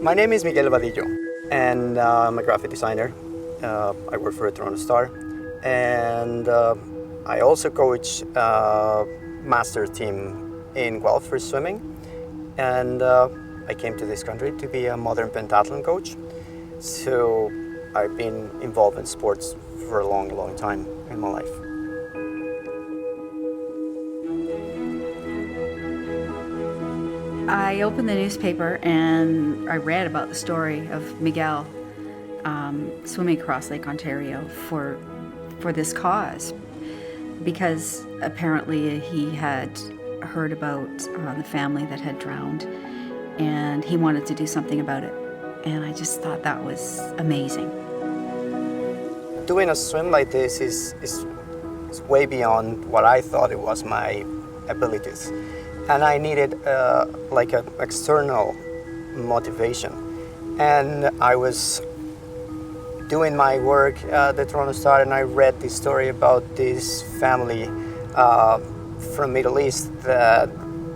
My name is Miguel Vadillo, and I'm a graphic designer. I work for a Toronto Star, and I also coach a master team in Guelph for swimming. And I came to this country to be a modern pentathlon coach. So I've been involved in sports for a long, long time in my life. I opened the newspaper and I read about the story of Miguel swimming across Lake Ontario for this cause, because apparently he had heard about the family that had drowned and he wanted to do something about it. And I just thought that was amazing. Doing a swim like this is way beyond what I thought it was my abilities. And I needed like an external motivation. And I was doing my work at the Toronto Star, and I read this story about this family from Middle East that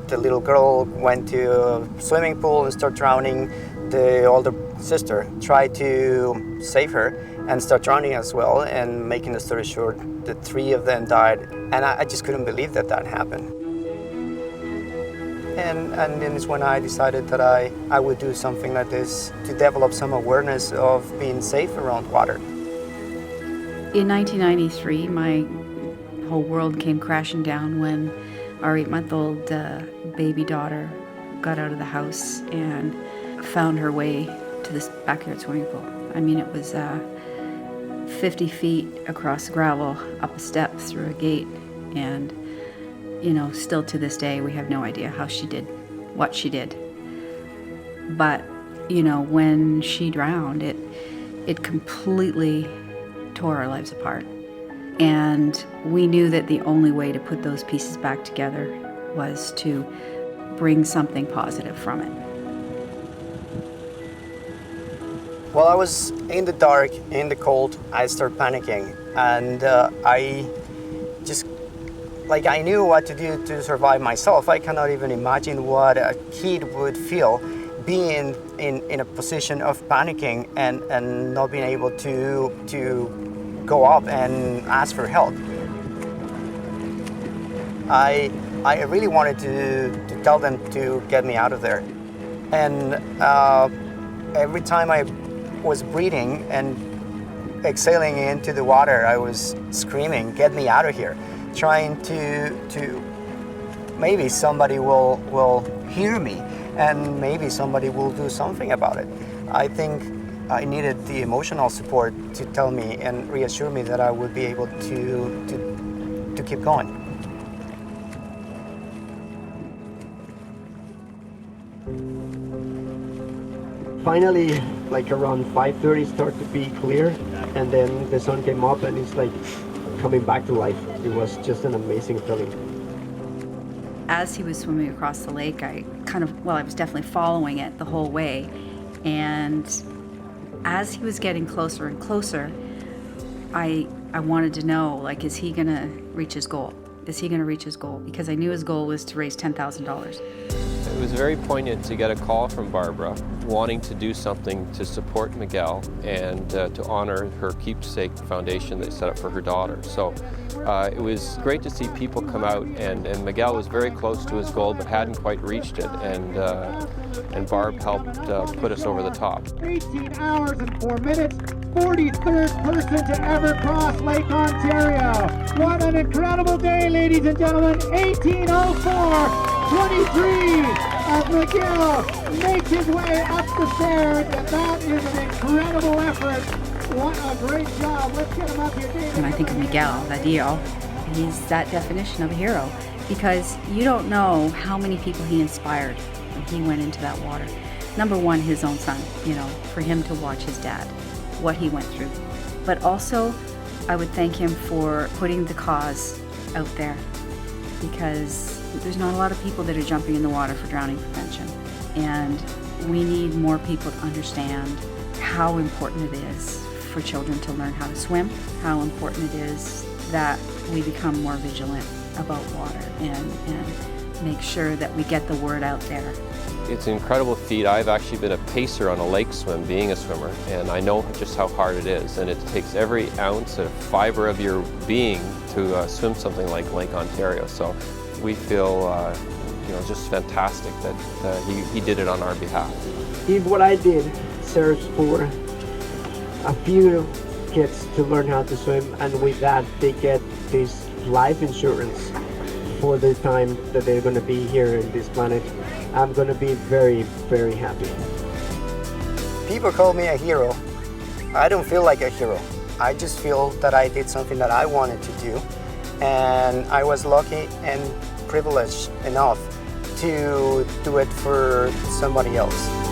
the little girl went to a swimming pool and started drowning. The older sister tried to save her and start drowning as well. And making the story short, the three of them died. And I just couldn't believe that happened. And then it's when I decided that I would do something like this to develop some awareness of being safe around water. In 1993, my whole world came crashing down when our 8-month-old baby daughter got out of the house and found her way to this backyard swimming pool. I mean, it was 50 feet across gravel, up a step, through a gate, and still to this day, we have no idea how she did what she did. But, when she drowned, it completely tore our lives apart. And we knew that the only way to put those pieces back together was to bring something positive from it. While I was in the dark, in the cold, I started panicking. And I knew what to do to survive myself. I cannot even imagine what a kid would feel being in a position of panicking and not being able to go up and ask for help. I really wanted to tell them to get me out of there. And every time I was breathing and exhaling into the water, I was screaming, "Get me out of here!" Trying to maybe somebody will hear me and maybe somebody will do something about it. I think I needed the emotional support to tell me and reassure me that I would be able to keep going. Finally, like around 5:30, started to be clear, and then the sun came up and it's like coming back to life. It was just an amazing feeling. As he was swimming across the lake, I was definitely following it the whole way. And as he was getting closer and closer, I wanted to know, is he gonna reach his goal? Is he gonna reach his goal? Because I knew his goal was to raise $10,000. It was very poignant to get a call from Barbara wanting to do something to support Miguel and to honor her keepsake foundation they set up for her daughter. So it was great to see people come out, and Miguel was very close to his goal but hadn't quite reached it, and Barb helped put us over the top. 18 hours and 4 minutes, 43rd person to ever cross Lake Ontario. What an incredible day, ladies and gentlemen. 18:04. 23 of Miguel makes his way up the stairs, and that is an incredible effort. What a great job. Let's get him up here, David. When I think of Miguel Vadillo, he's that definition of a hero, because you don't know how many people he inspired when he went into that water. Number one, his own son, for him to watch his dad, what he went through. But also, I would thank him for putting the cause out there, because there's not a lot of people that are jumping in the water for drowning prevention. And we need more people to understand how important it is for children to learn how to swim, how important it is that we become more vigilant about water and make sure that we get the word out there It's an incredible feat. I've actually been a pacer on a lake swim, being a swimmer, and I know just how hard it is. And it takes every ounce of fiber of your being to swim something like Lake Ontario. So we feel just fantastic that he did it on our behalf. If what I did serves for a few kids to learn how to swim, and with that they get this life insurance for the time that they're going to be here in this planet, I'm going to be very, very happy. People call me a hero. I don't feel like a hero. I just feel that I did something that I wanted to do, and I was lucky and privileged enough to do it for somebody else.